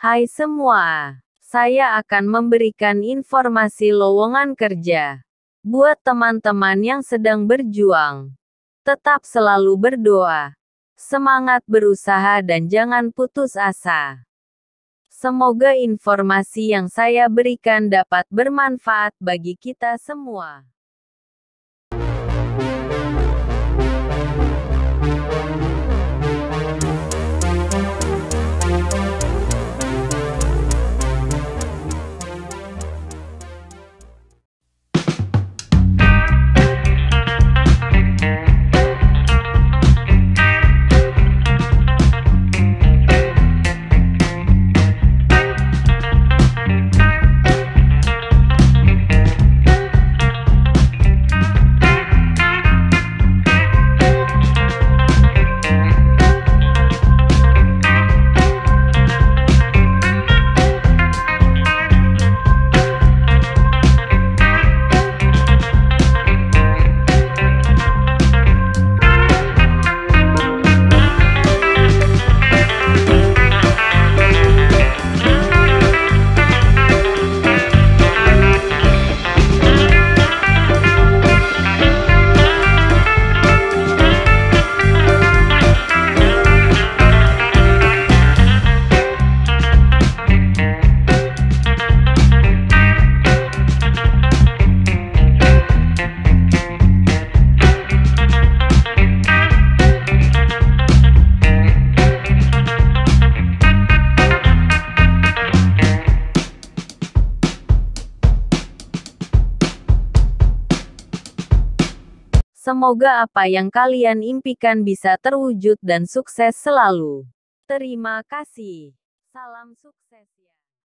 Hai semua, saya akan memberikan informasi lowongan kerja buat teman-teman yang sedang berjuang. Tetap selalu berdoa, semangat berusaha dan jangan putus asa. Semoga informasi yang saya berikan dapat bermanfaat bagi kita semua. Semoga apa yang kalian impikan bisa terwujud dan sukses selalu. Terima kasih. Salam sukses ya.